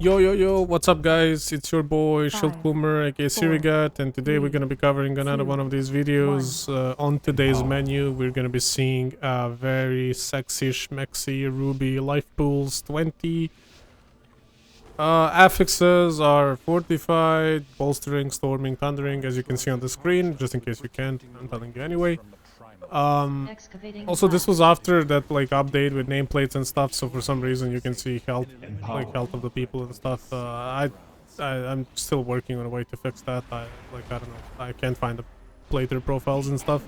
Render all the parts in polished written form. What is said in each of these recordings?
Yo, what's up guys? It's your boy Shieldcoomer aka Sirigath, and today we're gonna be covering another one of these videos. On today's menu we're gonna be seeing a very sexy schmexy ruby life pools 20. Affixes are Fortified, Bolstering, Storming, Thundering, as you can see on the screen, just in case you can't, I'm telling you anyway. Also, this was after that like update with nameplates and stuff, so for some reason you can see health, like health of the people and stuff. I'm still working on a way to fix that. I don't know, I can't find the playthrough profiles and stuff,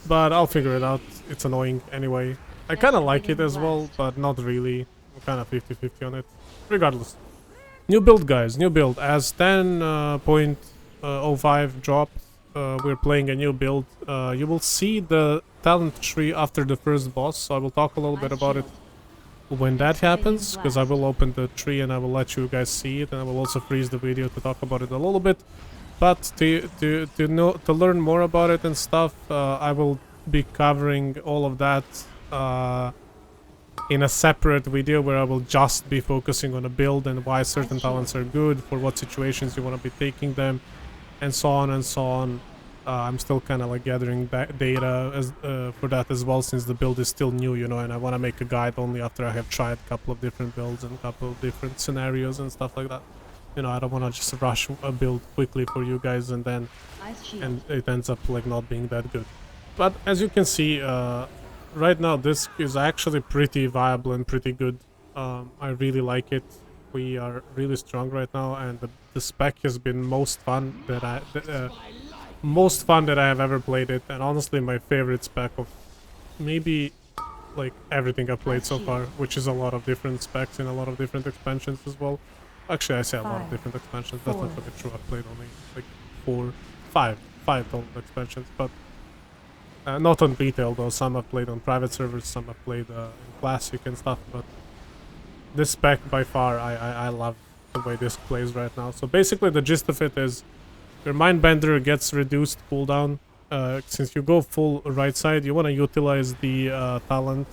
but I'll figure it out. It's annoying anyway. I kind of like it as well, but not really. I'm kind of 50-50 on it. Regardless, new build, guys. New build as 10.05 dropped. We're playing a new build. You will see the talent tree after the first boss, so I will talk a little bit about it when that happens, because I will open the tree and I will let you guys see it, and I will also freeze the video to talk about it a little bit. But to learn more about it and stuff, I will be covering all of that in a separate video where I will just be focusing on a build and why certain talents are good, for what situations you want to be taking them, and so on and so on. I'm still kind of like gathering data as, for that as well, since the build is still new, you know, and I want to make a guide only after I have tried a couple of different builds and a couple of different scenarios and stuff like that. You know, I don't want to just rush a build quickly for you guys and then it ends up like not being that good. But as you can see, right now this is actually pretty viable and pretty good. I really like it. We are really strong right now, and the spec has been most fun that I have ever played it, and honestly my favorite spec of maybe like everything I've played so far, which is a lot of different specs in a lot of different expansions as well. Actually, I say a lot of different expansions. That's not really true. I've played only like five total expansions, but not on retail though. Some I've played on private servers, some I've played in classic and stuff, but this spec by far, I love the way this plays right now. So basically the gist of it is your Mindbender gets reduced cooldown. Since you go full right side, you want to utilize the talent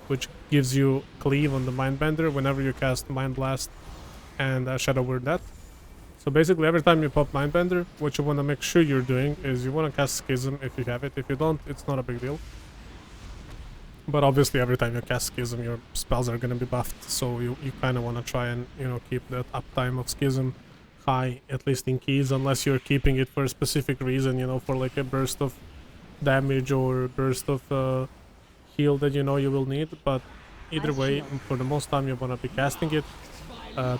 which gives you cleave on the Mindbender whenever you cast Mind Blast and Shadow Word Death. So basically every time you pop Mindbender, what you want to make sure you're doing is you want to cast Schism if you have it. If you don't, it's not a big deal. But obviously every time you cast Schism, your spells are going to be buffed, so you kind of want to try and, you know, keep that uptime of Schism high, at least in keys, unless you're keeping it for a specific reason, you know, for like a burst of damage or burst of heal that you know you will need. But either way, for the most time you want to be casting it.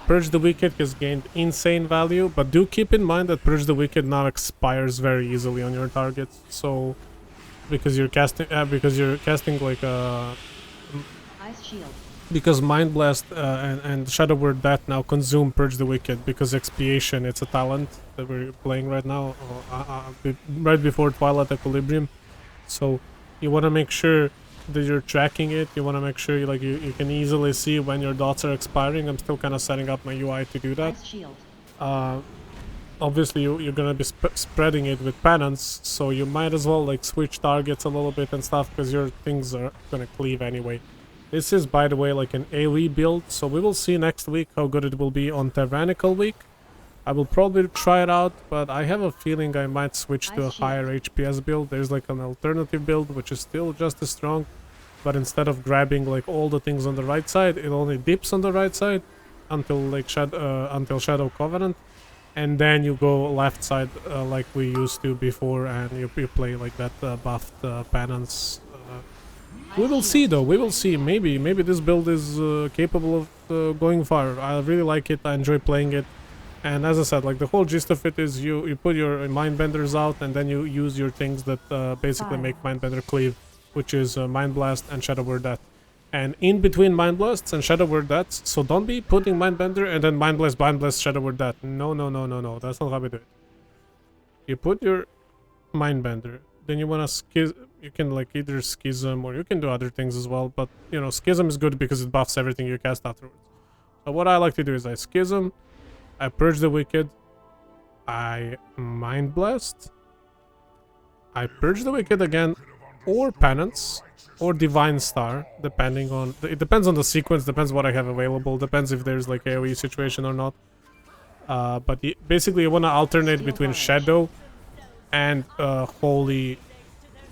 Purge the Wicked has gained insane value, but do keep in mind that Purge the Wicked now expires very easily on your targets, so because you're casting like Ice Shield. Because Mind Blast and Shadow Word Death now consume Purge the Wicked, because Expiation, it's a talent that we're playing right now, right before Twilight Equilibrium. So you want to make sure that you're tracking it. You want to make sure you can easily see when your dots are expiring. I'm still kind of setting up my UI to do that. Obviously you're gonna be spreading it with penance, so you might as well like switch targets a little bit and stuff, because your things are gonna cleave anyway. This is, by the way, like an AoE build, so we will see next week how good it will be on Tyrannical week. I will probably try it out, but I have a feeling I might switch to a higher HPS build. There's like an alternative build which is still just as strong, but instead of grabbing like all the things on the right side, it only dips on the right side until like Shadow Covenant, and then you go left side like we used to before, and you play like that buffed penance. We will see though, we will see. Maybe this build is capable of going far. I really like it, I enjoy playing it. And as I said, like the whole gist of it is you put your Mindbenders out, and then you use your things that basically make Mindbender cleave, which is Mind Blast and Shadow Word Death. And in between Mind Blasts and Shadow Word Deaths, so don't be putting Mindbender and then Mind Blast, Shadow Word Death. No, that's not how we do it. You put your Mindbender, then you want to you can like either Schism, or you can do other things as well, but you know, Schism is good because it buffs everything you cast afterwards. So what I like to do is I Schism, I Purge the Wicked, I Mind Blast, I Purge the Wicked again, or Penance, or Divine Star, depending on... It depends on the sequence, depends what I have available, depends if there's like AoE situation or not. But basically you want to alternate between Shadow and Holy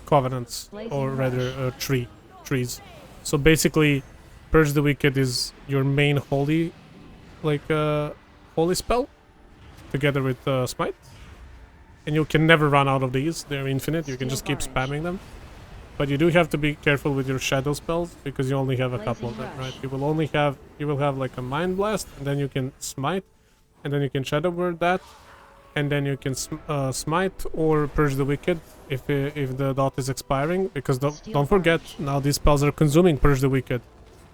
Covenants, or rather trees. So basically, Purge the Wicked is your main holy, like holy spell, together with Smite. And you can never run out of these, they're infinite, you can just keep spamming them. But you do have to be careful with your shadow spells, because you only have a couple of them, right? You will have like a Mind Blast, and then you can Smite, and then you can Shadow Word that, and then you can Smite or Purge the Wicked if the dot is expiring, because don't forget, now these spells are consuming Purge the Wicked,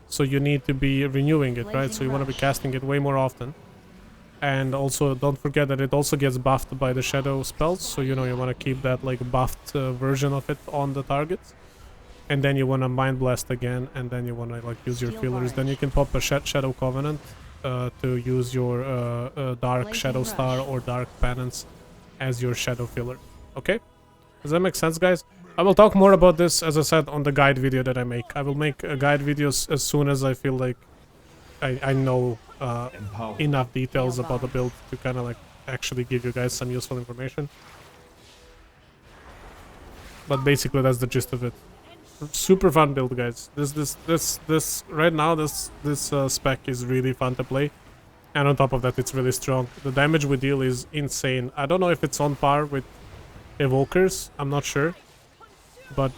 so you need to be renewing it, right? So you want to be casting it way more often. And also don't forget that it also gets buffed by the shadow spells, so you know you want to keep that like buffed version of it on the targets. And then you want to Mind Blast again, and then you want to like use your fillers. Then you can pop a Shadow Covenant to use your Dark Shadow Star or Dark Penance as your shadow filler. Okay? Does that make sense, guys? I will talk more about this, as I said, on the guide video that I make. I will make guide videos as soon as I feel like I know enough details about the build to kind of like actually give you guys some useful information. But basically that's the gist of it. Super fun build, guys. This right now this spec is really fun to play, and on top of that it's really strong. The damage we deal is insane. I don't know if it's on par with Evokers, I'm not sure, but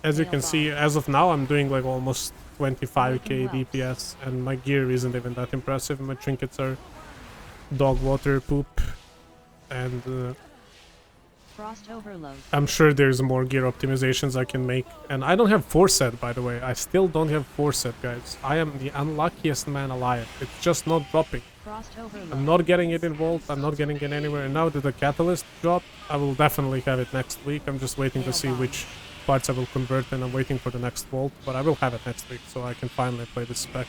as you can see, as of now I'm doing like almost 25k DPS, and my gear isn't even that impressive. My trinkets are dog water poop, and I'm sure there's more gear optimizations I can make. And I don't have Forset, by the way. I still don't have Forset, guys. I am the unluckiest man alive. It's just not dropping. I'm not getting it involved, I'm not getting it anywhere. And now that the Catalyst dropped, I will definitely have it next week. I'm just waiting to see which parts I will convert, and I'm waiting for the next vault, but I will have it next week, so I can finally play this spec,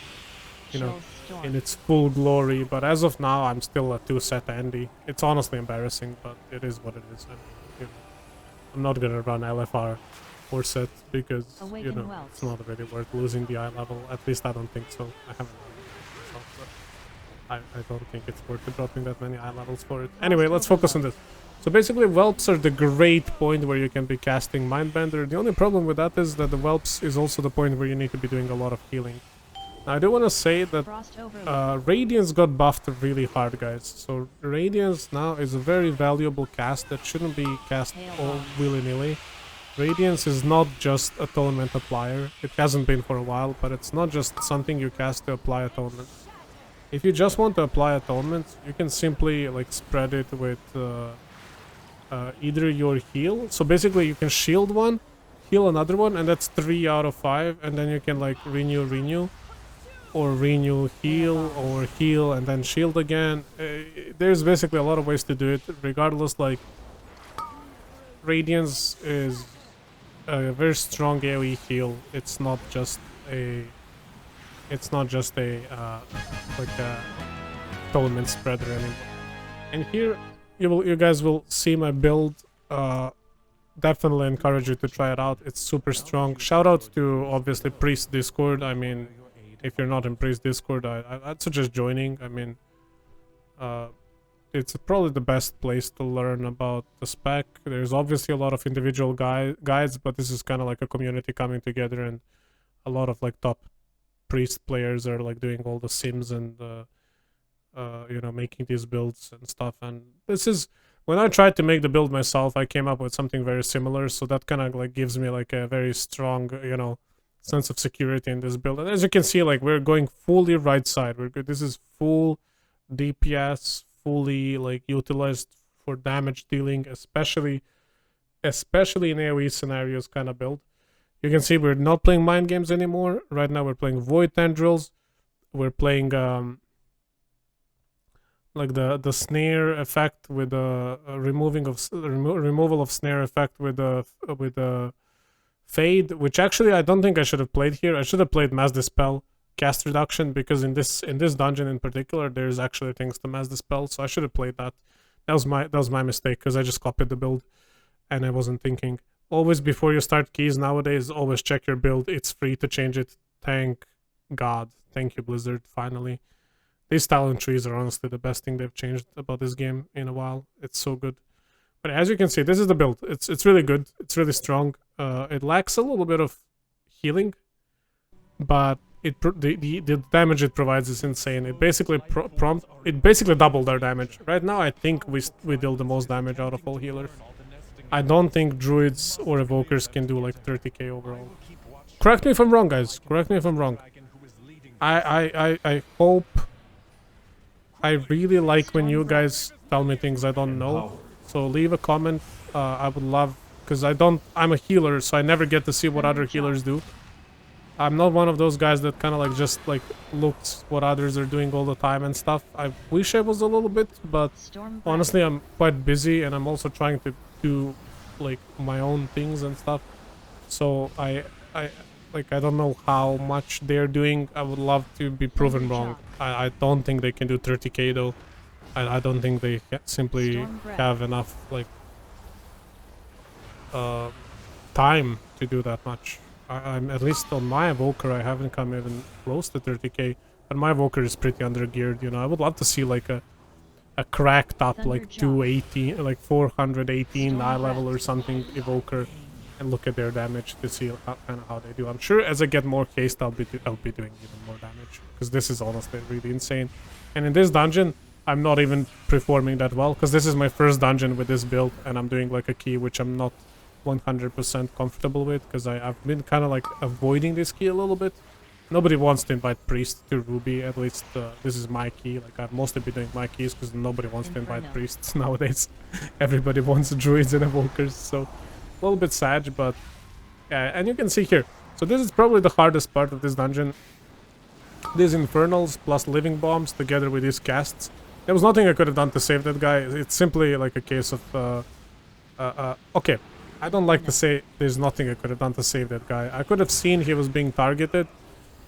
you know, in its full glory. But as of now, I'm still a 2-set Andy. It's honestly embarrassing, but it is what it is. And, you know, I'm not gonna run LFR 4-set because, you know, it's not really worth losing the eye level. At least I don't think so. I haven't run it myself, but I don't think it's worth dropping that many eye levels for it. Anyway, let's focus on this. So basically, Whelps are the great point where you can be casting Mindbender. The only problem with that is that the Whelps is also the point where you need to be doing a lot of healing. Now, I do want to say that Radiance got buffed really hard, guys. So Radiance now is a very valuable cast that shouldn't be cast all willy-nilly. Radiance is not just Atonement Applier. It hasn't been for a while, but it's not just something you cast to apply Atonement. If you just want to apply Atonement, you can simply like spread it with either your heal. So basically you can shield one, heal another one, and that's 3 out of 5, and then you can like renew, or renew heal, or heal and then shield again. There's basically a lot of ways to do it. Regardless, like Radiance is a very strong AoE heal. It's not just a like a Atonement spreader anymore. And here you guys will see my build. Definitely encourage you to try it out. It's super strong. Shout out to obviously Priest Discord. I mean, if you're not in Priest Discord, I'd suggest joining. I mean, it's probably the best place to learn about the spec. There's obviously a lot of individual guides, but this is kind of like a community coming together, and a lot of like top Priest players are like doing all the sims and you know, making these builds and stuff. And this is, when I tried to make the build myself, I came up with something very similar, so that kind of like gives me like a very strong, you know, sense of security in this build. And as you can see, like we're going fully right side. We're good. This is full DPS, fully like utilized for damage dealing, especially in AoE scenarios kind of build. You can see we're not playing mind games anymore. Right now we're playing Void Tendrils. We're playing like the snare effect with the removal of snare effect with the fade, which actually I don't think I should have played here. I should have played Mass Dispel, cast reduction, because in this dungeon in particular there's actually things to Mass Dispel, so I should have played that. That was my mistake, because I just copied the build and I wasn't thinking. Always before you start keys nowadays, always check your build. It's free to change it. Thank God. Thank you, Blizzard, finally. These talent trees are honestly the best thing they've changed about this game in a while. It's so good. But as you can see, this is the build. It's really good. It's really strong. It lacks a little bit of healing, but the damage it provides is insane. It basically doubled our damage. Right now, I think we deal the most damage out of all healers. I don't think druids or evokers can do like 30k overall. Correct me if I'm wrong, guys. Correct me if I'm wrong. I hope. I really like when you guys tell me things I don't know. So leave a comment. I would love, because I'm a healer, so I never get to see what other healers do. I'm not one of those guys that kind of like just like looks what others are doing all the time and stuff. I wish I was a little bit, but honestly I'm quite busy and I'm also trying to do like my own things and stuff. So I don't know how much they're doing. I would love to be proven wrong. I don't think they can do 30k though. I don't think they simply have enough like time to do that much. I'm at least on my evoker I haven't come even close to 30k, but my evoker is pretty undergeared, you know. I would love to see like a cracked up like 218 like 418 eye level or something evoker and look at their damage to see kind of how they do. I'm sure as I get more cased I'll be doing even more damage, because this is honestly really insane. And in this dungeon I'm not even performing that well, because this is my first dungeon with this build and I'm doing like a key which I'm not 100% comfortable with, because I've been kind of like avoiding this key a little bit. Nobody wants to invite priests to Ruby, at least this is my key. Like I've mostly been doing my keys because nobody wants to invite priests nowadays. Everybody wants druids and evokers, so a little bit sad, but yeah. And you can see here, so this is probably the hardest part of this dungeon. These infernals plus living bombs together with these casts. There was nothing I could have done to save that guy. It's simply like a case of okay, I don't like to say there's nothing I could have done to save that guy. I could have seen he was being targeted,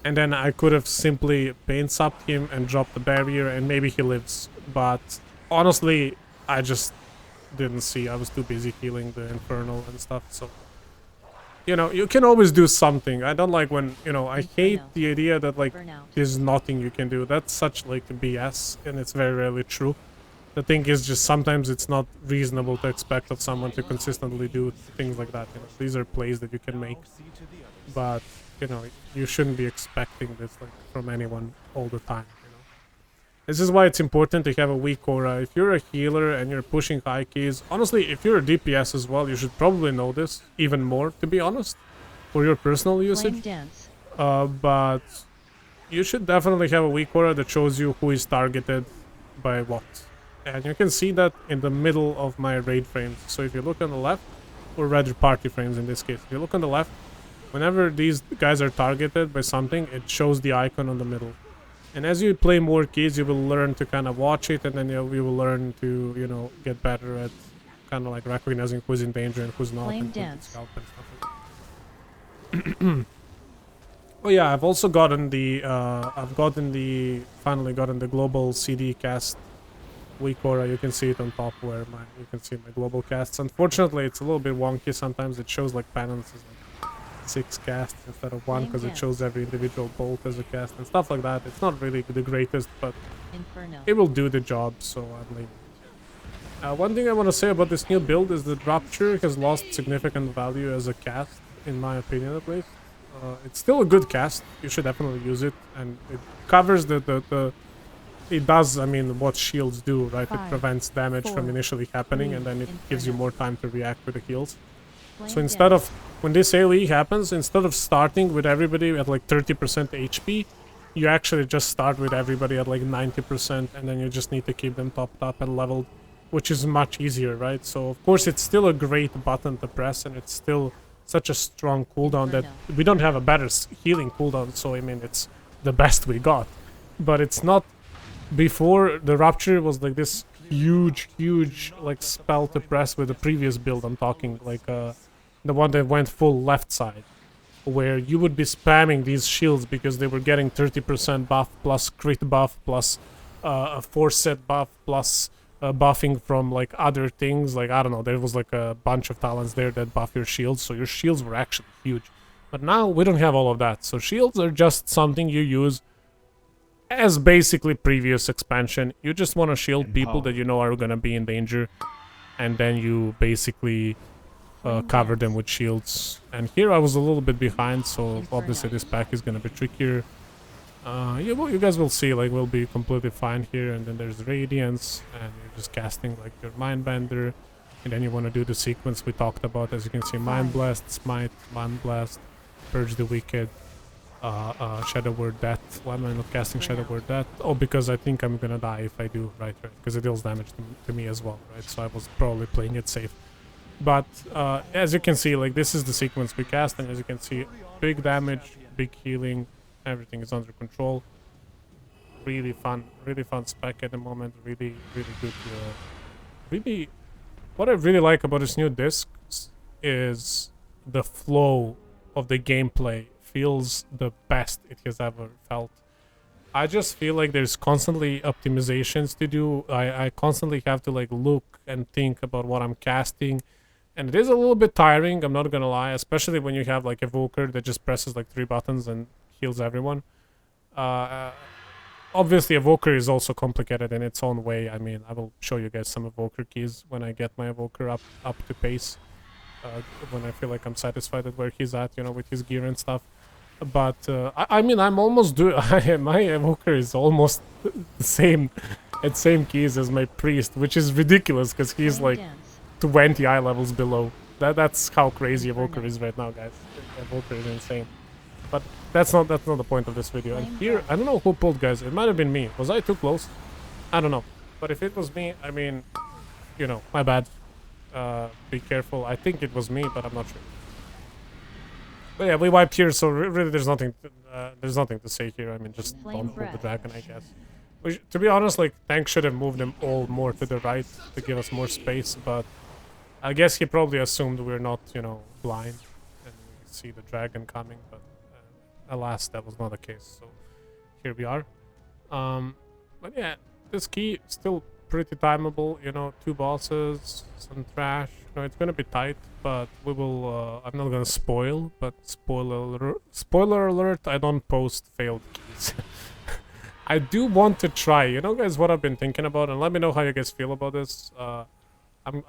and then I could have simply paint supped him and dropped the barrier, and maybe he lives. But honestly, I just didn't see. I was too busy healing the infernal and stuff, so... You know, you can always do something. I don't like when, you know, I hate the idea that, like, there's nothing you can do. That's such, like, BS, and it's very rarely true. The thing is just sometimes it's not reasonable to expect of someone to consistently do things like that. You know, these are plays that you can make, but you know, you shouldn't be expecting this like from anyone all the time. You know, this is why it's important to have a weak aura. If you're a healer and you're pushing high keys, honestly, if you're a DPS as well, you should probably know this even more, to be honest, for your personal usage. But you should definitely have a weak aura that shows you who is targeted by what. And you can see that in the middle of my raid frames. So if you look on the left, or rather party frames in this case, if you look on the left, whenever these guys are targeted by something, it shows the icon on the middle. And as you play more keys, you will learn to kind of watch it, and then you will learn to, you know, get better at kind of like recognizing who's in danger and who's not, and who can scalp and stuff like that. Oh yeah, I've also gotten the, finally gotten the global CD cast weak aura. You can see it on top where you can see my global casts. Unfortunately, it's a little bit wonky sometimes. It shows like penance is like 6 casts instead of 1, because it shows every individual bolt as a cast and stuff like that. It's not really the greatest, but it will do the job, so I'm leaving it. One thing I want to say about this new build is that Rupture has lost significant value as a cast, in my opinion at least. It's still a good cast. You should definitely use it, and it covers it does, I mean, what shields do, right? It prevents damage from initially happening, and then it gives you more time to react with the heals. So instead of, when this AoE happens, instead of starting with everybody at like 30% HP, you actually just start with everybody at like 90%, and then you just need to keep them topped up and leveled, which is much easier, right? So of course it's still a great button to press, and it's still such a strong cooldown that we don't have a better healing cooldown, so I mean, it's the best we got. But it's not... Before, the Rupture was like this huge like spell to press with the previous build. I'm talking like the one that went full left side, where you would be spamming these shields because they were getting 30% buff plus crit buff plus a 4 set buff plus buffing from like other things. Like I don't know, there was like a bunch of talents there that buff your shields, so your shields were actually huge. But now we don't have all of that, so shields are just something you use as basically previous expansion. You just want to shield people that you know are gonna be in danger, and then you basically cover them with shields. And here I was a little bit behind, so obviously this pack is gonna be trickier. You guys will see, like, we'll be completely fine here. And then there's Radiance, and you're just casting like your Mindbender, and then you want to do the sequence we talked about. As you can see, Mind Blast, Smite, Mind Blast, Purge the Wicked, Shadow Word Death. Why am I not casting Shadow Word Death? Oh, because I think I'm gonna die if I do, right, because it deals damage to me as well, right? So I was probably playing it safe. But as you can see, like, this is the sequence we cast, and as you can see, big damage, big healing, everything is under control. Really fun spec at the moment. Really good. Really, what I really like about this new disc is the flow of the gameplay. Feels the best it has ever felt. I just feel like there's constantly optimizations to do. I constantly have to like look and think about what I'm casting, and it is a little bit tiring, I'm not gonna lie, especially when you have like Evoker that just presses like 3 buttons and heals everyone. Obviously Evoker is also complicated in its own way. I mean, I will show you guys some Evoker keys when I get my Evoker up to pace, when I feel like I'm satisfied with where he's at, you know, with his gear and stuff. But I mean, I'm almost my Evoker is almost the same keys as my Priest, which is ridiculous because he's like 20 eye levels below. That's how crazy Evoker is right now, guys. Evoker is insane. But that's not the point of this video. And here, I don't know who pulled, guys. It might have been me. Was I too close? I don't know. But if it was me, I mean, you know, my bad. Be careful. I think it was me, but I'm not sure. But yeah, we wiped here, so really there's nothing to say here. I mean, just don't pull the dragon, I guess. To be honest, like, Tank should have moved them all more to the right to give us more space, but I guess he probably assumed we're not, you know, blind and we see the dragon coming, but alas, that was not the case. So here we are. But yeah, this key still pretty timeable, you know, 2 bosses, some trash. You know, it's gonna be tight, but we will, I'm not gonna spoil, but spoiler alert, I don't post failed keys. I do want to try, you know, guys, what I've been thinking about, and let me know how you guys feel about this.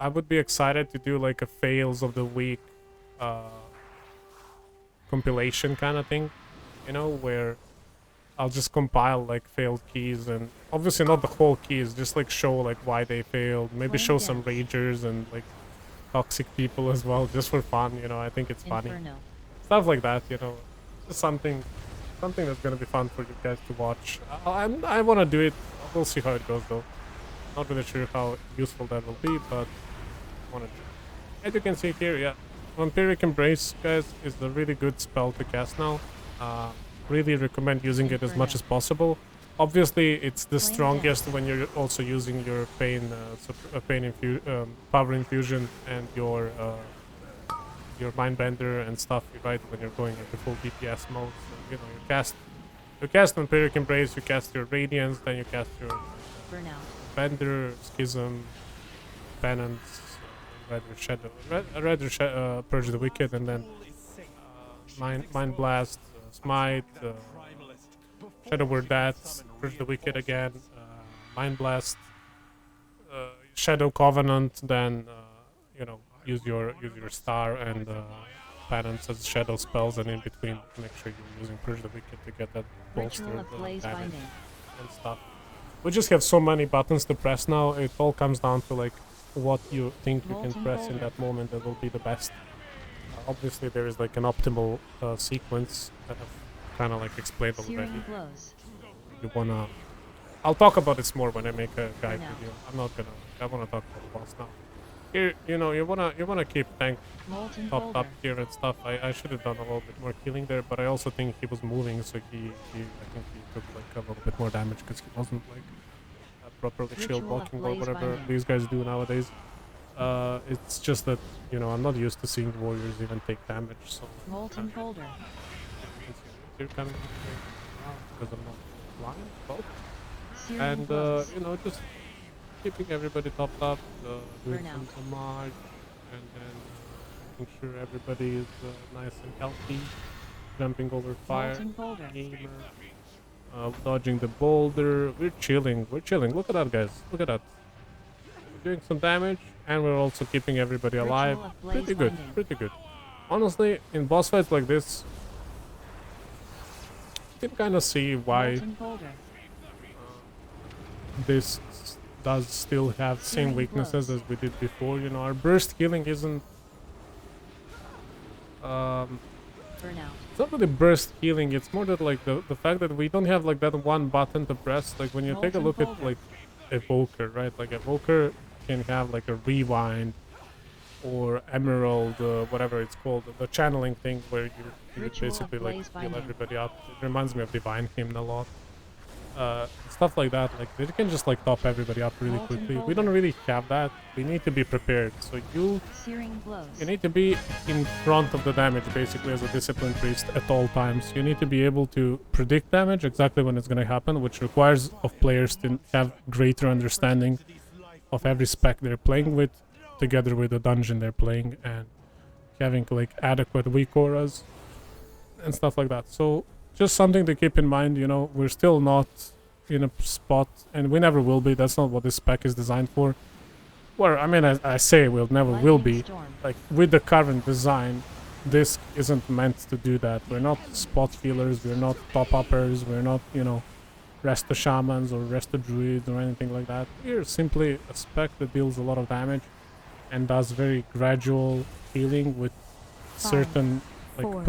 I would be excited to do like a fails of the week compilation kind of thing, you know, where I'll just compile like failed keys, and obviously not the whole keys, just like show like why they failed, maybe show some ragers and like toxic people as well, just for fun, you know. I think it's funny. Stuff like that, you know, just something that's gonna be fun for you guys to watch. I want to do it. We'll see how it goes though. Not really sure how useful that will be, but I want to do it. As you can see here, yeah, Vampiric Embrace, guys, is a really good spell to cast now. Really recommend using it as much as possible. Obviously, it's the strongest when you're also using your power infusion and your Mindbender and stuff, right? When you're going into full DPS mode, so, you know, you cast Vampiric Embrace, you cast your Radiance, then you cast your Bender, Schism, Penance, Purge the Wicked, and then Mind Blast, Smite, Shadow Word Death, Purge the Wicked again, Mind Blast, Shadow Covenant, then you know, use your Star and Penance as shadow spells, and in between make sure you're using Purge the Wicked to get that bolster damage and stuff. We just have so many buttons to press now. It all comes down to like what you think you can press in that moment that will be the best. Obviously there is like an optimal sequence that I've kind of like explained already. You wanna, I'll talk about this more when I make a guide video. I wanna talk about the boss now. Here, you know, you wanna keep Tank topped up here and stuff. I should have done a little bit more healing there, but I also think he was moving, so I think he took like a little bit more damage because he wasn't like properly shield blocking or whatever these guys do nowadays. It's just that, you know, I'm not used to seeing the warriors even take damage, so Molten Boulder. You're kind of because I'm not blind, but and you know, just keeping everybody topped up, doing some Burnout. damage, and then making sure everybody is nice and healthy, jumping over fire, Molten boulder. gamer, dodging the boulder. We're chilling, we're chilling. Look at that, guys. Look at that. We're doing some damage, and we're also keeping everybody alive. Ritual of Pretty blaze good, binding. pretty good. Honestly, in boss fights like this, you can kind of see why Molten boulder. this does still have same Searing weaknesses blows. as we did before. You know, our burst healing isn't um Burnout. it's not really burst healing, it's more that like the fact that we don't have like that one button to press. Like when you take a Molten look at boulder. like evoker, right? Like evoker can have like a rewind or emerald, whatever it's called, the channeling thing where you Ritual of basically like blaze heal binding. everybody up. It reminds me of divine hymn a lot. Stuff like that, like they can just like top everybody up really Molten quickly. We boulder. don't really have that. We need to be prepared. So you Searing blows. need to be in front of the damage basically as a disciplined priest at all times. You need to be able to predict damage exactly when it's going to happen, which requires of players to have greater understanding of every spec they're playing with, together with the dungeon they're playing, and having like adequate weak auras and stuff like that. So just something to keep in mind. You know, we're still not in a spot, and we never will be. That's not what this spec is designed for. Well, I mean, I say we'll never will Lightning be. storm. Like with the current design, this isn't meant to do that. We're not spot healers. We're not top uppers. We're not, you know, resto shamans or resto druids or anything like that. We're simply a spec that deals a lot of damage and does very gradual healing with certain like four,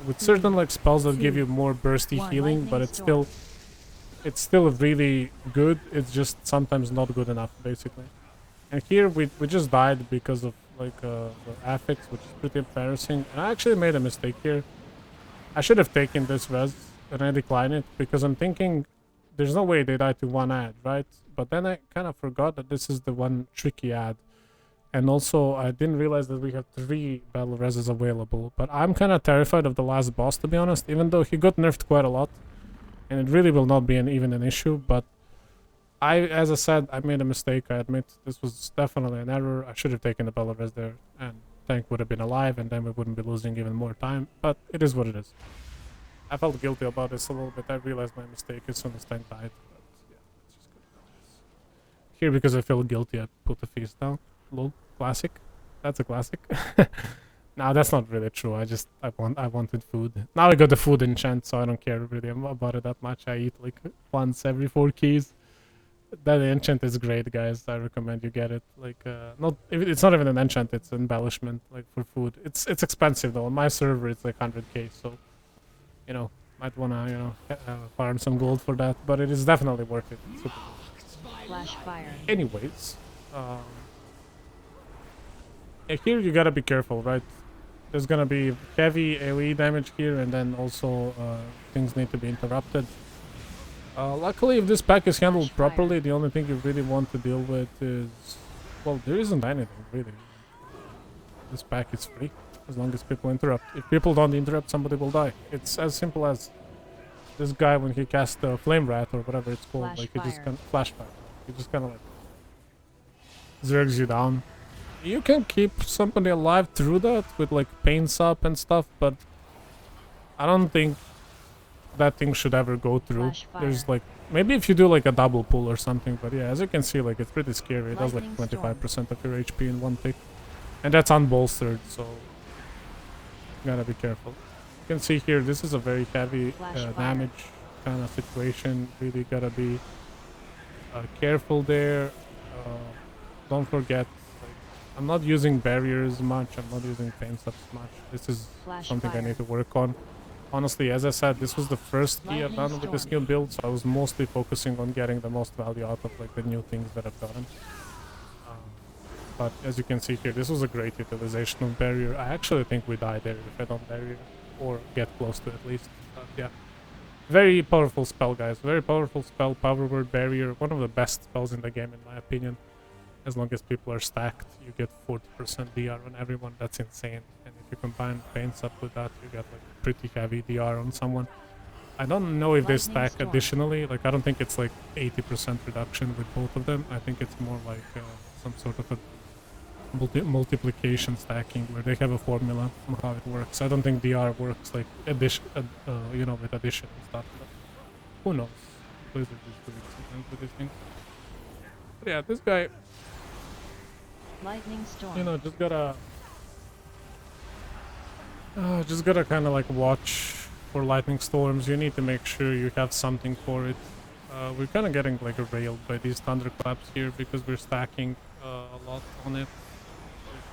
with certain like spells that give two, you more bursty one. healing, but Lightning storm. it's still really good. It's just sometimes not good enough, basically. And here we just died because of like the affix, which is pretty embarrassing. And I actually made a mistake here. I should have taken this res and I declined it because I'm thinking there's no way they die to one ad, right? But then I kind of forgot that this is the one tricky ad. And also, I didn't realize that we have 3 battle reses available. But I'm kind of terrified of the last boss, to be honest, even though he got nerfed quite a lot. And it really will not be even an issue. But as I said, I made a mistake. I admit this was definitely an error. I should have taken the battle res there. And Tank would have been alive, and then we wouldn't be losing even more time. But it is what it is. I felt guilty about this a little bit. I realized my mistake as soon as Tank died. But yeah, it's just good. Here, because I feel guilty, I put the feast down. Lol. Classic. That's a classic. No, that's not really true. I wanted food. Now I got the food enchant, so I don't care really about it that much. I eat like once every 4 keys. That enchant is great, guys. I recommend you get it. Like, it's not even an enchant; it's an embellishment, like for food. It's expensive though. On my server, it's like 100k. So, you know, might wanna farm some gold for that. But it is definitely worth it. It's super good. Flash fire. Anyways, here you gotta be careful, right? There's gonna be heavy AoE damage here, and then also things need to be interrupted. Luckily, if this pack is handled properly, the only thing you really want to deal with is... Well, there isn't anything, really. This pack is free, as long as people interrupt. If people don't interrupt, somebody will die. It's as simple as this guy when he casts the Flame Rat, or whatever it's called. Flash like, he just fire. kind of... Flash fire. He just kind of like... zergs you down. You can keep somebody alive through that with like paints up and stuff, but I don't think that thing should ever go through. Flash There's fire. like maybe if you do like a double pull or something, but yeah, as you can see, like it's pretty scary. It does like Lightning storm. 25% of your HP in one tick, and that's unbolstered, so you gotta be careful. You can see here, this is a very heavy Flash fire. damage kind of situation. Really gotta be careful there. Don't forget. I'm not using barriers much, I'm not using paints up much. This is Flash something fire. I need to work on. Honestly, as I said, this was the first key I've Lightning done with this storm. new build, so I was mostly focusing on getting the most value out of like the new things that I've gotten. But as you can see here, this was a great utilization of barrier. I actually think we die there if I don't barrier, or get close to it at least. But yeah, very powerful spell, guys. Very powerful spell, power word barrier. One of the best spells in the game, in my opinion. As long as people are stacked, you get 40% DR on everyone. That's insane. And if you combine paints up with that, you get like pretty heavy DR on someone. I don't know if they stack additionally. Like, I don't think it's like 80% reduction with both of them. I think it's more like some sort of a multiplication stacking where they have a formula on how it works. I don't think DR works like addition, you know, with addition and stuff. But who knows? Blizzard is doing something with this thing. But yeah, this guy, Lightning storm. you know, just gotta kind of like watch for lightning storms. You need to make sure you have something for it. We're kind of getting like railed by these thunderclaps here because we're stacking a lot on it.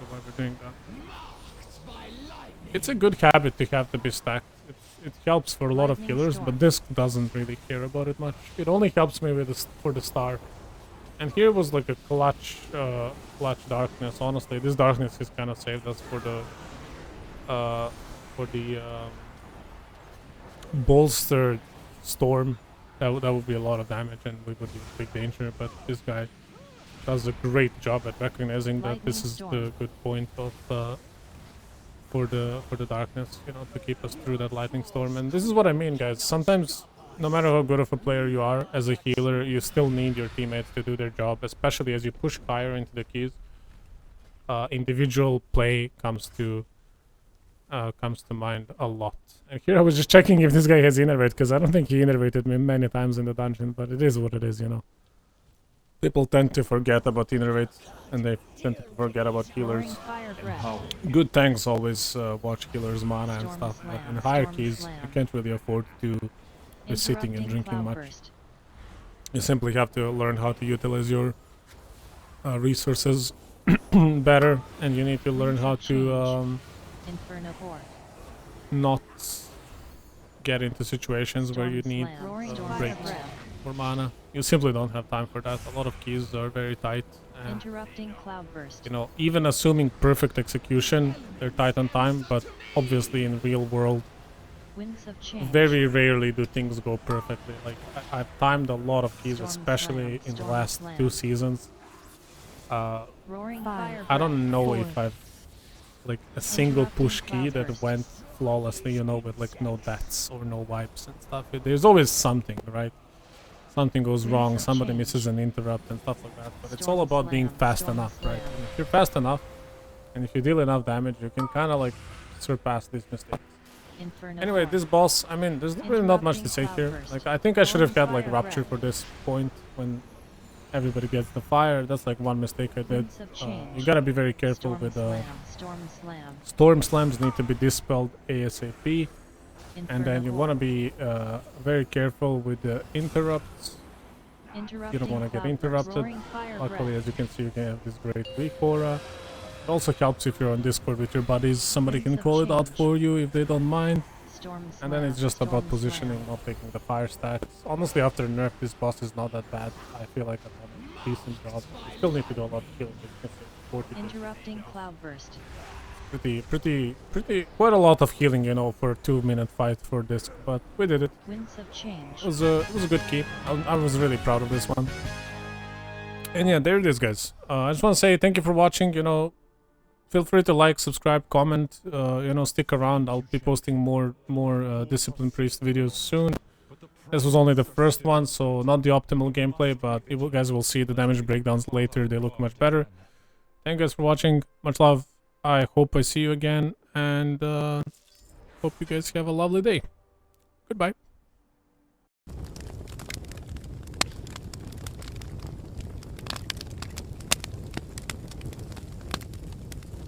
Why we're doing that. It's a good habit to have to be stacked. It helps for a lot of killers, but this doesn't really care about it much. It only helps me with for the star. And here was like a clutch darkness. Honestly, this darkness has kind of saved us for the bolstered storm. That would be a lot of damage, and we would be in big danger. But this guy does a great job at recognizing that this is the good point of for the darkness, you know, to keep us through that lightning storm. And this is what I mean, guys. Sometimes, no matter how good of a player you are as a healer, you still need your teammates to do their job, especially as you push higher into the keys. Individual play comes to mind a lot. And here I was just checking if this guy has innervate, because I don't think he innervated me many times in the dungeon, but it is what it is, you know. People tend to forget about innervate, and they tend to forget about healers. Good tanks always watch healers' mana and stuff, but in higher keys, you can't really afford to be sitting and drinking much. You simply have to learn how to utilize your resources better, and you need to learn how to not get into situations where you need breaks for mana. You simply don't have time for that. A lot of keys are very tight, and you know, even assuming perfect execution, they're tight on time, but obviously in real world very rarely do things go perfectly. Like I've timed a lot of keys, especially in the last 2 seasons. I don't know if I've like a single push key that went flawlessly, you know, with like no deaths or no wipes and stuff. There's always something, right? Something goes wrong, somebody misses an interrupt and stuff like that. But it's all about being fast enough, right? And if you're fast enough, and if you deal enough damage, you can kind of like surpass these mistakes. Anyway, this boss, I mean, there's really not much to say here. Like, I think I should have had like Rupture for this point when everybody gets the fire. That's like one mistake I did. You gotta be very careful with Storm Slams need to be dispelled ASAP. And then you want to be very careful with the interrupts. You don't want to get interrupted. Luckily, as you can see, you can have this great weak aura. It also helps if you're on Discord with your buddies. Somebody can call it out for you if they don't mind. And then it's just about positioning, not taking the fire stacks. Honestly, after nerf, this boss is not that bad. I feel like I've done a decent job. You still need to do a lot of killing. Interrupting cloudburst. Quite a lot of healing, you know, for a 2-minute fight for this, but we did it. Winds of change. It was a good keep. I was really proud of this one. And yeah, there it is, guys. I just want to say thank you for watching. You know, feel free to like, subscribe, comment. You know, stick around. I'll be posting more Discipline Priest videos soon. This was only the first one, so not the optimal gameplay, but you guys will see the damage breakdowns later. They look much better. Thank you guys for watching. Much love. I hope I see you again, and hope you guys have a lovely day. Goodbye.